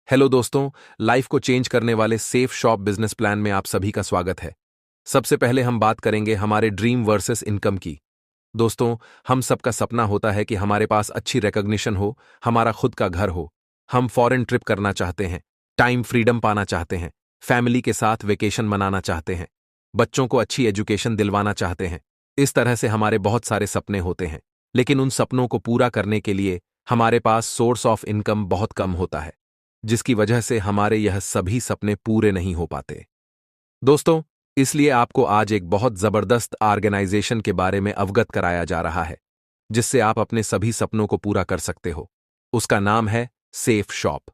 Hello दोस्तों, life को change करने वाले सेफ शॉप बिजनेस प्लान में आप सभी का स्वागत है। सबसे पहले हम बात करेंगे हमारे ड्रीम वर्सेस इनकम की। दोस्तों, हम सबका सपना होता है कि हमारे पास अच्छी रिकॉग्निशन हो, हमारा खुद का घर हो। हम फॉरेन ट्रिप करना चाहते हैं, टाइम फ्रीडम पाना चाहते हैं, फैमिली के साथ वेकेशन मनाना चाहते हैं, बच्चों को अच्छी एजुकेशन दिलवाना चाहते हैं। इस तरह से हमारे बहुत सारे सपने होते हैं, लेकिन उन सपनों को पूरा करने के लिए हमारे पास सोर्स ऑफ इनकम बहुत कम होता है, जिसकी वजह से हमारे यह सभी सपने पूरे नहीं हो पाते। दोस्तों, इसलिए आपको आज एक बहुत जबरदस्त ऑर्गेनाइजेशन के बारे में अवगत कराया जा रहा है, जिससे आप अपने सभी सपनों को पूरा कर सकते हो। उसका नाम है सेफ शॉप।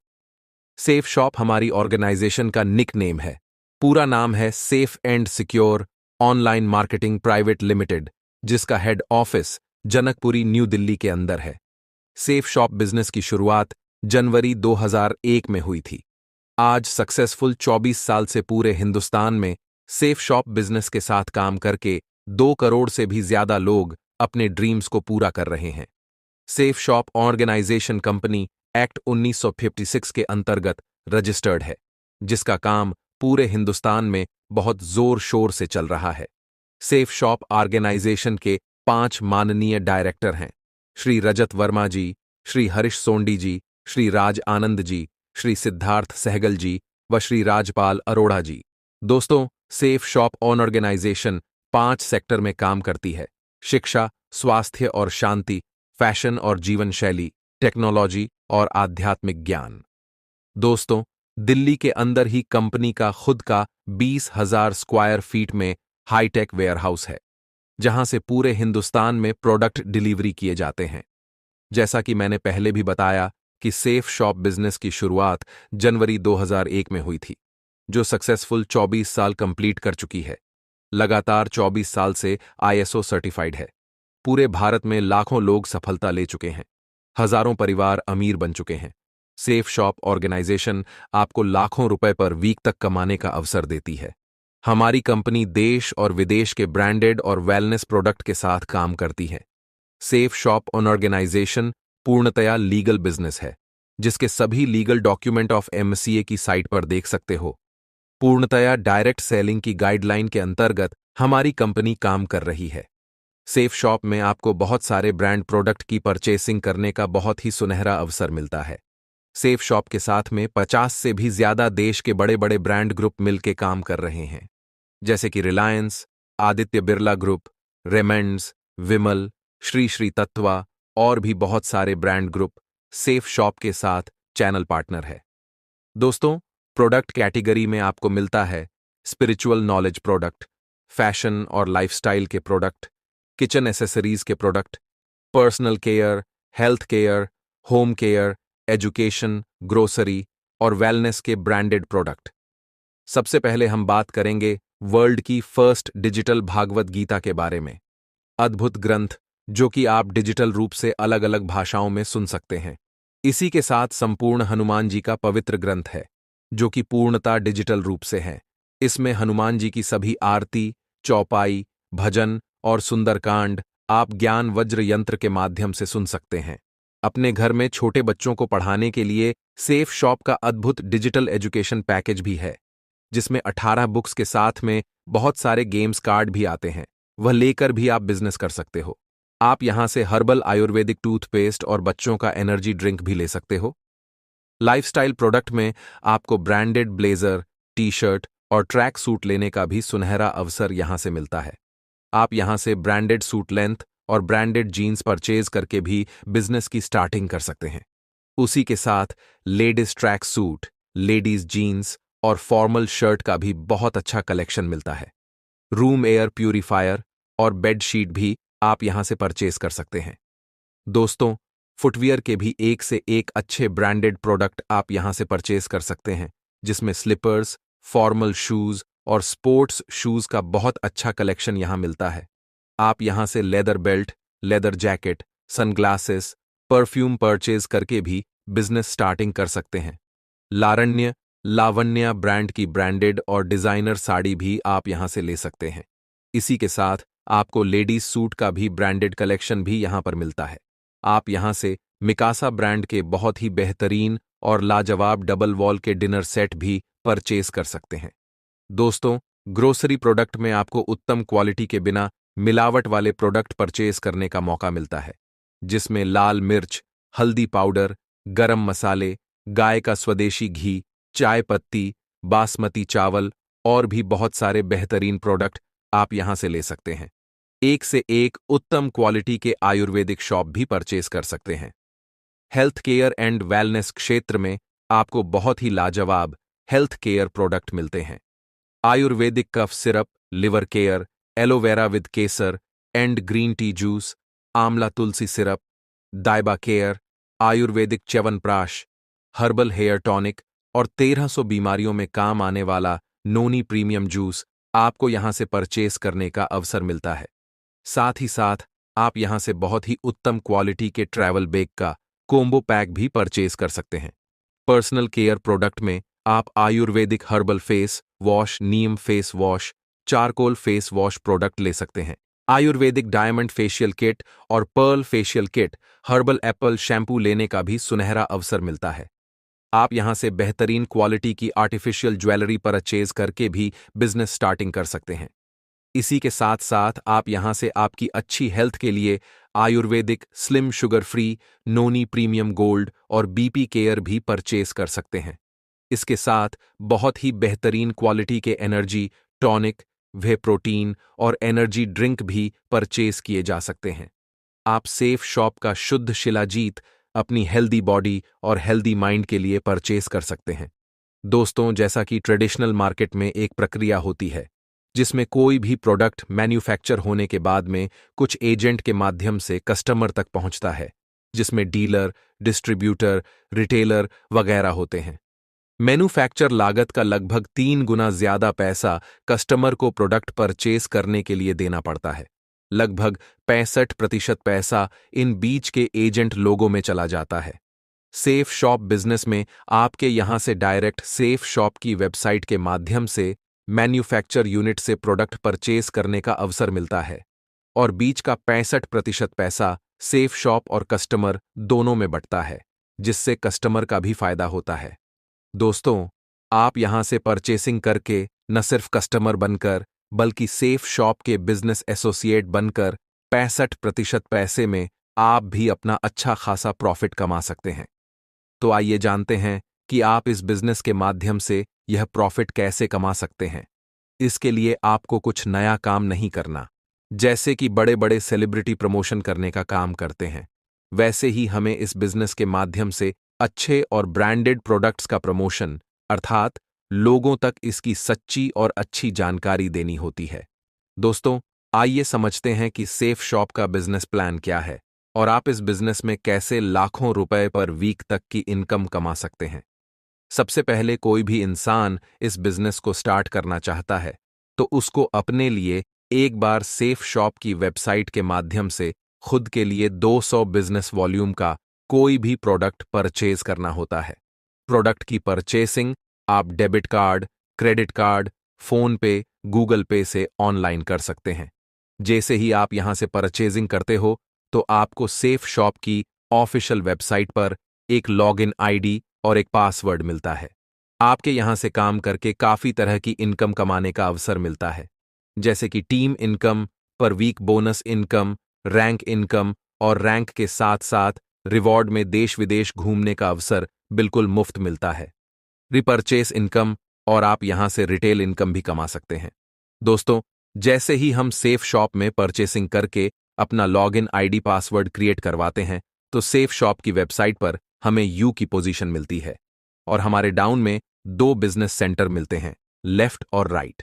सेफ शॉप हमारी ऑर्गेनाइजेशन का निक नेम है। पूरा नाम है safe and secure online marketing private limited, जिसका head office Janakpuri New Delhi के अंदर है। सेफ शॉप बिजनेस की शुरुआत जनवरी 2001 में हुई थी। आज सक्सेसफुल 24 साल से पूरे हिंदुस्तान में सेफ शॉप बिजनेस के साथ काम करके 2 करोड़ से भी ज्यादा लोग अपने ड्रीम्स को पूरा कर रहे हैं। Safe shop organization company act 1956 के अंतर्गत रजिस्टर्ड है, जिसका काम पूरे हिंदुस्तान में बहुत जोर शोर से चल रहा है। सेफ शॉप ऑर्गेनाइजेशन के 5 माननीय डायरेक्टर हैं: श्री रजत वर्मा जी, श्री हरीश सोंडी जी, श्री राज आनंद जी, श्री सिद्धार्थ सहगल जी व श्री राजपाल अरोड़ा जी। दोस्तों, सेफ शॉप ऑर्गेनाइजेशन 5 सेक्टर में काम करती है: शिक्षा, स्वास्थ्य और शांति, फैशन और जीवन शैली, टेक्नोलॉजी और आध्यात्मिक ज्ञान। दोस्तों, दिल्ली के अंदर ही कंपनी का खुद का 20,000 स्क्वायर फीट में हाईटेक वेयरहाउस है, जहां से पूरे हिंदुस्तान में प्रोडक्ट डिलीवरी किए जाते हैं। जैसा कि मैंने पहले भी बताया कि सेफ शॉप बिजनेस की शुरुआत जनवरी 2001 में हुई थी, जो सक्सेसफुल 24 साल कंप्लीट कर चुकी है। लगातार 24 साल से ISO सर्टिफाइड है। पूरे भारत में लाखों लोग सफलता ले चुके हैं, हजारों परिवार अमीर बन चुके हैं। सेफ शॉप ऑर्गेनाइजेशन आपको लाखों रुपए पर वीक तक कमाने का अवसर देती है। हमारी कंपनी देश और विदेश के ब्रांडेड और वेलनेस प्रोडक्ट के साथ काम करती है। सेफ शॉप ऑर्गेनाइजेशन पूर्णतया लीगल बिजनेस है, जिसके सभी लीगल डॉक्यूमेंट ऑफ MCA की साइट पर देख सकते हो। पूर्णतया डायरेक्ट सेलिंग की गाइडलाइन के अंतर्गत हमारी कंपनी काम कर रही है। सेफ शॉप में आपको बहुत सारे ब्रांड प्रोडक्ट की परचेसिंग करने का बहुत ही सुनहरा अवसर मिलता है। सेफ शॉप के साथ में 50 से भी ज्यादा देश के बड़े बड़े ब्रांड ग्रुप मिलकर काम कर रहे हैं, जैसे कि रिलायंस, आदित्य बिरला ग्रुप, रेमंड्स, विमल, श्री श्री तत्वा और भी बहुत सारे ब्रांड ग्रुप सेफ शॉप के साथ चैनल पार्टनर है। दोस्तों, प्रोडक्ट कैटेगरी में आपको मिलता है स्पिरिचुअल नॉलेज प्रोडक्ट, फैशन और लाइफस्टाइल के प्रोडक्ट, किचन एसेसरीज के product, personal care, health care, home care, education, grocery और वेलनेस के ब्रांडेड प्रोडक्ट। सबसे पहले हम बात करेंगे वर्ल्ड की फर्स्ट डिजिटल भागवत गीता के बारे में। अद्भुत ग्रंथ, जो कि आप डिजिटल रूप से अलग अलग भाषाओं में सुन सकते हैं। इसी के साथ संपूर्ण हनुमान जी का पवित्र ग्रंथ है, जो कि पूर्णता डिजिटल रूप से है। इसमें हनुमान जी की सभी आरती, चौपाई, भजन और सुंदरकांड आप ज्ञान वज्र यंत्र के माध्यम से सुन सकते हैं। अपने घर में छोटे बच्चों को पढ़ाने के लिए सेफ शॉप का अद्भुत डिजिटल एजुकेशन पैकेज भी है, जिसमें 18 बुक्स के साथ में बहुत सारे गेम्स कार्ड भी आते हैं। वह लेकर भी आप बिजनेस कर सकते हो। आप यहां से हर्बल आयुर्वेदिक टूथपेस्ट और बच्चों का एनर्जी ड्रिंक भी ले सकते हो। लाइफस्टाइल प्रोडक्ट में आपको ब्रांडेड ब्लेजर, टी शर्ट और ट्रैक सूट लेने का भी सुनहरा अवसर यहां से मिलता है। आप यहां से ब्रांडेड सूट लेंथ और ब्रांडेड जीन्स परचेज करके भी बिजनेस की स्टार्टिंग कर सकते हैं। उसी के साथ ladies track suit, ladies jeans और फॉर्मल शर्ट का भी बहुत अच्छा कलेक्शन मिलता है। रूम एयर प्यूरीफायर और बेड शीट भी आप यहां से परचेज कर सकते हैं। दोस्तों, फुटवियर के भी एक से एक अच्छे ब्रांडेड प्रोडक्ट आप यहां से परचेज कर सकते हैं, जिसमें स्लीपर्स, फॉर्मल शूज और स्पोर्ट्स शूज का बहुत अच्छा कलेक्शन यहां मिलता है। आप यहां से leather belt, leather jacket, sunglasses, perfume purchase करके भी बिजनेस स्टार्टिंग कर सकते हैं। लावण्या ब्रांड की ब्रांडेड और डिजाइनर साड़ी भी आप यहां से ले सकते हैं। इसी के साथ आपको लेडीज सूट का भी ब्रांडेड कलेक्शन भी यहां पर मिलता है। आप यहां से मिकासा ब्रांड के बहुत ही बेहतरीन और लाजवाब डबल वॉल के डिनर सेट भी परचेज कर सकते हैं। दोस्तों, ग्रोसरी प्रोडक्ट में आपको उत्तम क्वालिटी के बिना मिलावट वाले प्रोडक्ट परचेज करने का मौका मिलता है, जिसमें लाल मिर्च, हल्दी पाउडर, गरम मसाले, गाय का स्वदेशी घी, चाय पत्ती, बासमती चावल और भी बहुत सारे बेहतरीन प्रोडक्ट आप यहां से ले सकते हैं। एक से एक उत्तम क्वालिटी के आयुर्वेदिक शॉप भी परचेज कर सकते हैं। हेल्थ केयर एंड वेलनेस क्षेत्र में आपको बहुत ही लाजवाब हेल्थ केयर प्रोडक्ट मिलते हैं। Ayurvedic cough syrup, liver care, aloe vera with kesar and green tea juice, amla tulsi syrup, दाइबा care, ayurvedic chyawanprash, herbal hair tonic और 1300 बीमारियों में काम आने वाला नोनी प्रीमियम जूस आपको यहां से परचेस करने का अवसर मिलता है। साथ ही साथ आप यहां से बहुत ही उत्तम क्वालिटी के ट्रैवल बैग का कोम्बो पैक भी परचेज कर सकते हैं। पर्सनल केयर प्रोडक्ट में आप ayurvedic herbal face wash, neem face wash, charcoal face wash product ले सकते हैं। आयुर्वेदिक डायमंड फेशियल किट और pearl facial kit, herbal apple shampoo लेने का भी सुनहरा अवसर मिलता है। आप यहां से बेहतरीन क्वालिटी की आर्टिफिशियल ज्वेलरी परचेज करके भी बिजनेस स्टार्टिंग कर सकते हैं। इसी के साथ साथ आप यहां से आपकी अच्छी हेल्थ के लिए आयुर्वेदिक स्लिम शुगर फ्री, नोनी प्रीमियम गोल्ड और बीपी केयर भी परचेज कर सकते हैं। इसके साथ बहुत ही बेहतरीन क्वालिटी के एनर्जी टॉनिक, वे प्रोटीन और एनर्जी ड्रिंक भी परचेज किए जा सकते हैं। आप सेफ शॉप का शुद्ध शिलाजीत अपनी हेल्दी बॉडी और हेल्दी माइंड के लिए परचेज कर सकते हैं। दोस्तों, जैसा कि ट्रेडिशनल मार्केट में एक प्रक्रिया होती है जिसमें कोई भी प्रोडक्ट मैन्युफैक्चर होने के बाद में कुछ एजेंट के माध्यम से कस्टमर तक पहुंचता है, जिसमें डीलर, डिस्ट्रीब्यूटर, रिटेलर वगैरह होते हैं। मैन्युफैक्चर लागत का लगभग 3 गुना ज्यादा पैसा कस्टमर को प्रोडक्ट परचेज करने के लिए देना पड़ता है। लगभग 65% पैसा इन बीच के एजेंट लोगों में चला जाता है। सेफ शॉप बिजनेस में आपके यहां से डायरेक्ट सेफ शॉप की वेबसाइट के माध्यम से मैन्युफैक्चर यूनिट से प्रोडक्ट परचेज करने का अवसर मिलता है और बीच का 65% पैसा सेफ शॉप और कस्टमर दोनों में बंटता है, जिससे कस्टमर का भी फायदा होता है। दोस्तों, आप यहां से परचेसिंग करके न सिर्फ कस्टमर बनकर बल्कि सेफ शॉप के बिजनेस एसोसिएट बनकर 65% पैसे में आप भी अपना अच्छा खासा प्रॉफिट कमा सकते हैं। तो आइए जानते हैं कि आप इस बिजनेस के माध्यम से यह प्रॉफिट कैसे कमा सकते हैं। इसके लिए आपको कुछ नया काम नहीं करना। जैसे कि बड़े बड़े सेलिब्रिटी प्रमोशन करने का काम करते हैं, वैसे ही हमें इस बिजनेस के माध्यम से अच्छे और ब्रांडेड प्रोडक्ट्स का प्रमोशन, अर्थात लोगों तक इसकी सच्ची और अच्छी जानकारी देनी होती है। दोस्तों, आइए समझते हैं कि सेफ शॉप का बिजनेस प्लान क्या है और आप इस बिजनेस में कैसे लाखों रुपए पर वीक तक की इनकम कमा सकते हैं। सबसे पहले कोई भी इंसान इस बिजनेस को स्टार्ट करना चाहता है तो उसको अपने लिए एक बार सेफ शॉप की वेबसाइट के माध्यम से खुद के लिए 200 बिजनेस वॉल्यूम का कोई भी प्रोडक्ट परचेज करना होता है। प्रोडक्ट की परचेसिंग आप debit card, credit card, phone पे, गूगल पे से ऑनलाइन कर सकते हैं। जैसे ही आप यहां से परचेजिंग करते हो तो आपको सेफ शॉप की ऑफिशियल वेबसाइट पर एक लॉगिन आईडी और एक पासवर्ड मिलता है। आपके यहां से काम करके काफी तरह की इनकम कमाने का अवसर मिलता है, जैसे कि team income, per week bonus income, rank income और रैंक के साथ साथ रिवॉर्ड में देश विदेश घूमने का अवसर बिल्कुल मुफ्त मिलता है। रिपर्चेस इनकम और आप यहां से रिटेल इनकम भी कमा सकते हैं। दोस्तों, जैसे ही हम सेफ शॉप में परचेसिंग करके अपना लॉगिन आईडी पासवर्ड क्रिएट करवाते हैं तो सेफ शॉप की वेबसाइट पर हमें यू की पोजीशन मिलती है और हमारे डाउन में 2 बिजनेस सेंटर मिलते हैं, लेफ्ट और राइट।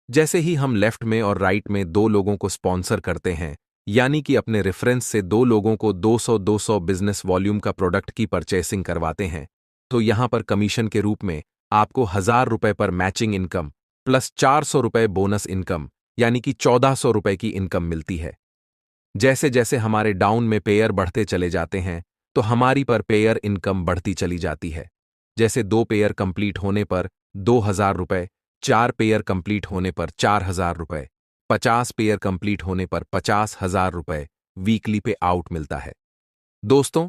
जैसे ही हम लेफ्ट में और राइट में 2 लोगों को स्पॉन्सर करते हैं, यानी कि अपने रेफरेंस से 2 लोगों को 200-200 बिजनेस वॉल्यूम का प्रोडक्ट की परचेसिंग करवाते हैं, तो यहां पर कमीशन के रूप में आपको 1000 रुपए पर मैचिंग इनकम प्लस 400 रुपए बोनस इनकम, यानी कि 1400 रुपए की इनकम मिलती है। जैसे जैसे हमारे डाउन में पेयर बढ़ते चले जाते हैं तो हमारी पर पेयर इनकम बढ़ती चली जाती है। जैसे 2 पेयर कंप्लीट होने पर 2000 रुपए, 4 पेयर कंप्लीट होने पर 4000 रुपए, 50 पेयर कंप्लीट होने पर 50,000 रुपए वीकली पे आउट मिलता है। दोस्तों,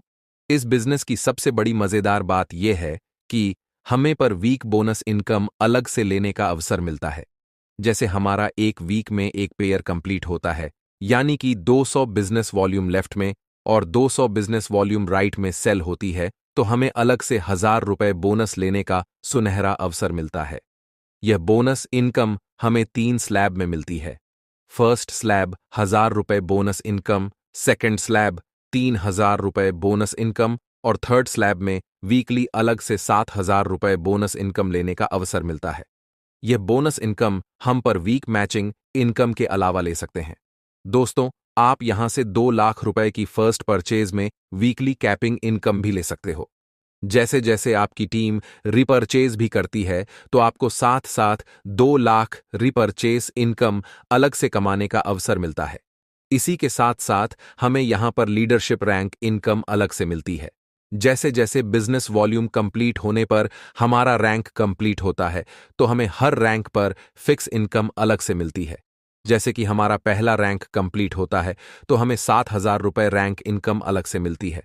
इस बिजनेस की सबसे बड़ी मजेदार बात यह है कि हमें पर वीक बोनस इनकम अलग से लेने का अवसर मिलता है। जैसे हमारा एक वीक में एक पेयर कंप्लीट होता है, यानी कि 200 बिजनेस वॉल्यूम लेफ्ट में और 200 बिजनेस वॉल्यूम राइट में सेल होती है, तो हमें अलग से 1,000 रुपए बोनस लेने का सुनहरा अवसर मिलता है। यह बोनस इनकम हमें 3 स्लैब में मिलती है। फर्स्ट स्लैब 1,000 रुपए बोनस इनकम, सेकेंड स्लैब 3,000 रुपए बोनस इनकम और थर्ड स्लैब में वीकली अलग से 7,000 रुपए बोनस इनकम लेने का अवसर मिलता है। यह बोनस इनकम हम पर वीक मैचिंग इनकम के अलावा ले सकते हैं। दोस्तों, आप यहां से 2 लाख रुपए की फर्स्ट परचेज में वीकली कैपिंग इनकम भी ले सकते हो। जैसे जैसे आपकी टीम रिपर्चेज भी करती है, तो आपको साथ साथ 2 लाख रिपर्चेज इनकम अलग से कमाने का अवसर मिलता है। इसी के साथ साथ हमें यहां पर लीडरशिप रैंक इनकम अलग से मिलती है। जैसे जैसे बिजनेस वॉल्यूम कंप्लीट होने पर हमारा रैंक कंप्लीट होता है, तो हमें हर रैंक पर फिक्स इनकम अलग से मिलती है। जैसे कि हमारा पहला रैंक कंप्लीट होता है, तो हमें 7,000 रुपए रैंक इनकम अलग से मिलती है।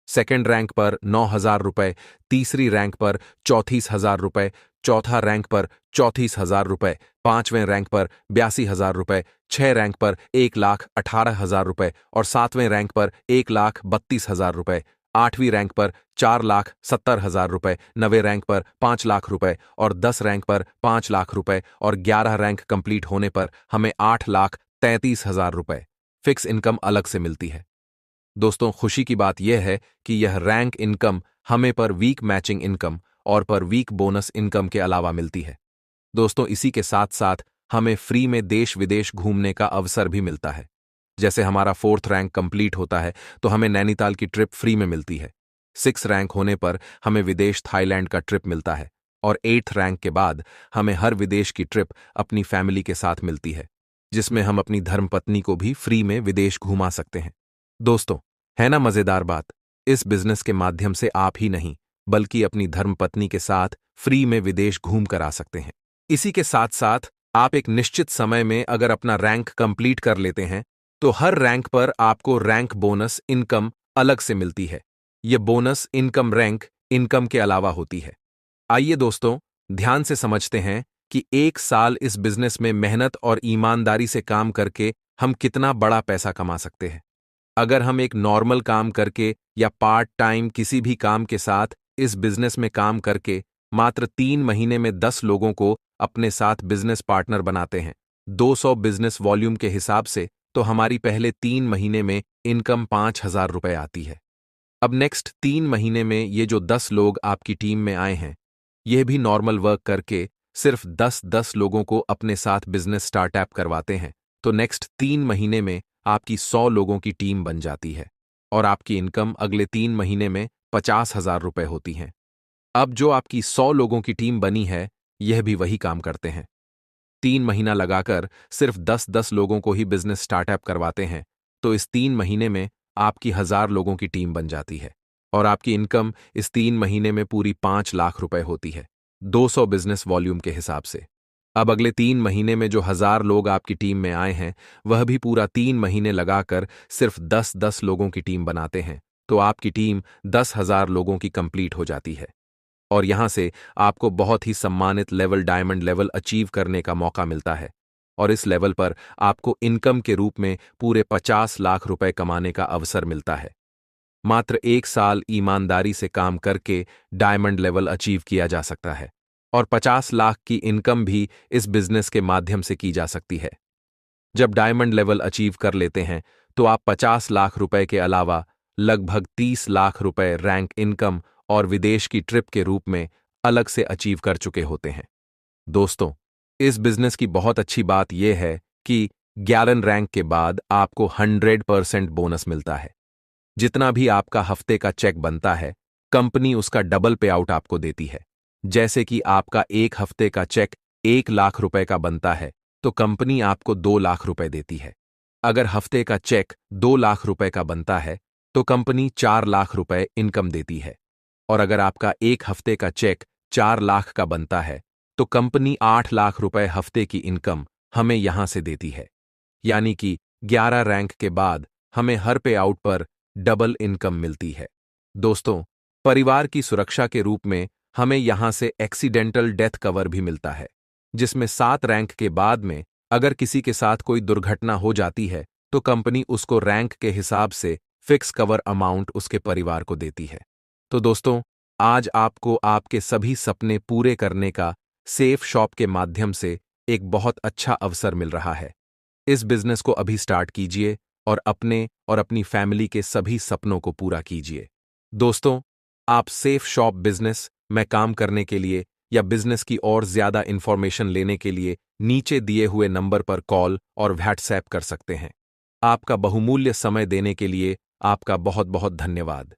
सेकेंड रैंक पर 9,000 रुपए, तीसरी रैंक पर 34,000 रुपए, चौथा रैंक पर 34,000 रुपए, पांचवें रैंक पर 82,000 रुपए, छह रैंक पर 1,18,000 रुपए और सातवें रैंक पर 1,32,000 रुपए, आठवीं रैंक पर 4,70,000 रुपए, नवे रैंक पर 5 लाख रुपए और 10 रैंक पर 5 लाख रुपए और 11 रैंक कंप्लीट होने पर हमें 8,33,000 रुपए फिक्स इनकम अलग से मिलती है। दोस्तों, खुशी की बात यह है कि यह रैंक इनकम हमें पर वीक मैचिंग इनकम और पर वीक बोनस इनकम के अलावा मिलती है। दोस्तों, इसी के साथ साथ हमें फ्री में देश विदेश घूमने का अवसर भी मिलता है। जैसे हमारा फोर्थ रैंक कंप्लीट होता है, तो हमें नैनीताल की ट्रिप फ्री में मिलती है। 6 रैंक होने पर हमें विदेश थाईलैंड का ट्रिप मिलता है और 8th रैंक के बाद हमें हर विदेश की ट्रिप अपनी फैमिली के साथ मिलती है, जिसमें हम अपनी धर्मपत्नी को भी फ्री में विदेश घुमा सकते हैं। दोस्तों, है ना मजेदार बात? इस बिजनेस के माध्यम से आप ही नहीं, बल्कि अपनी धर्मपत्नी के साथ फ्री में विदेश घूम कर आ सकते हैं। इसी के साथ साथ आप एक निश्चित समय में अगर अपना रैंक कंप्लीट कर लेते हैं, तो हर रैंक पर आपको रैंक बोनस इनकम अलग से मिलती है। यह बोनस इनकम रैंक इनकम के अलावा होती है। आइए दोस्तों, ध्यान से समझते हैं कि 1 साल इस बिजनेस में मेहनत और ईमानदारी से काम करके हम कितना बड़ा पैसा कमा सकते हैं। अगर हम एक नॉर्मल काम करके या पार्ट टाइम किसी भी काम के साथ इस बिजनेस में काम करके मात्र 3 महीने में 10 लोगों को अपने साथ बिजनेस पार्टनर बनाते हैं 200 बिजनेस वॉल्यूम के हिसाब से, तो हमारी पहले 3 महीने में इनकम 5,000 रुपए आती है। अब नेक्स्ट 3 महीने में ये जो 10 लोग आपकी टीम में आए हैं, यह भी नॉर्मल वर्क करके सिर्फ 10-10 लोगों को अपने साथ बिजनेस स्टार्टअप करवाते हैं, तो नेक्स्ट 3 महीने में आपकी 100 लोगों की टीम बन जाती है और आपकी इनकम अगले 3 महीने में 50,000 रुपए होती है। अब जो आपकी 100 लोगों की टीम बनी है, यह भी वही काम करते हैं। 3 महीना लगाकर सिर्फ 10-10 लोगों को ही बिजनेस स्टार्टअप करवाते हैं, तो इस 3 महीने में आपकी 1,000 लोगों की टीम बन जाती है और आपकी इनकम इस 3 महीने में पूरी 5 लाख रुपए होती है 200 बिजनेस वॉल्यूम के हिसाब से। अब अगले 3 महीने में जो 1,000 लोग आपकी टीम में आए हैं, वह भी पूरा 3 महीने लगाकर सिर्फ 10-10 लोगों की टीम बनाते हैं, तो आपकी टीम 10,000 लोगों की कंप्लीट हो जाती है और यहां से आपको बहुत ही सम्मानित लेवल डायमंड लेवल अचीव करने का मौका मिलता है और इस लेवल पर आपको इनकम के रूप में पूरे 50 लाख रुपए कमाने का अवसर मिलता है। मात्र 1 साल ईमानदारी से काम करके डायमंड लेवल अचीव किया जा सकता है और 50 लाख की इनकम भी इस बिजनेस के माध्यम से की जा सकती है। जब डायमंड लेवल अचीव कर लेते हैं, तो आप 50 लाख रुपए के अलावा लगभग 30 लाख रुपए रैंक इनकम और विदेश की ट्रिप के रूप में अलग से अचीव कर चुके होते हैं। दोस्तों, इस बिजनेस की बहुत अच्छी बात यह है कि 11 रैंक के बाद आपको 100% बोनस मिलता है। जितना भी आपका हफ्ते का चेक बनता है, कंपनी उसका डबल पे आउट आपको देती है। जैसे कि आपका एक हफ्ते का चेक 1 लाख रुपए का बनता है, तो कंपनी आपको 2 लाख रुपए देती है। अगर हफ्ते का चेक 2 लाख रुपए का बनता है, तो कंपनी 4 लाख रुपए इनकम देती है और अगर आपका एक हफ्ते का चेक 4 लाख का बनता है, तो कंपनी 8 लाख रुपए हफ्ते की इनकम हमें यहां से देती है। यानी कि 11 रैंक के बाद हमें हर पे आउट पर डबल इनकम मिलती है। दोस्तों, परिवार की सुरक्षा के रूप में हमें यहां से एक्सीडेंटल डेथ कवर भी मिलता है, जिसमें 7 रैंक के बाद में अगर किसी के साथ कोई दुर्घटना हो जाती है तो कंपनी उसको रैंक के हिसाब से फिक्स कवर अमाउंट उसके परिवार को देती है। तो दोस्तों, आज आपको आपके सभी सपने पूरे करने का सेफ शॉप के माध्यम से एक बहुत अच्छा अवसर मिल रहा है। इस बिजनेस को अभी स्टार्ट कीजिए और अपने और अपनी फैमिली के सभी सपनों को पूरा कीजिए। दोस्तों, आप सेफ शॉप बिजनेस में काम करने के लिए या बिजनेस की और ज्यादा इंफॉर्मेशन लेने के लिए नीचे दिए हुए नंबर पर कॉल और व्हाट्सएप कर सकते हैं। आपका बहुमूल्य समय देने के लिए आपका बहुत बहुत धन्यवाद।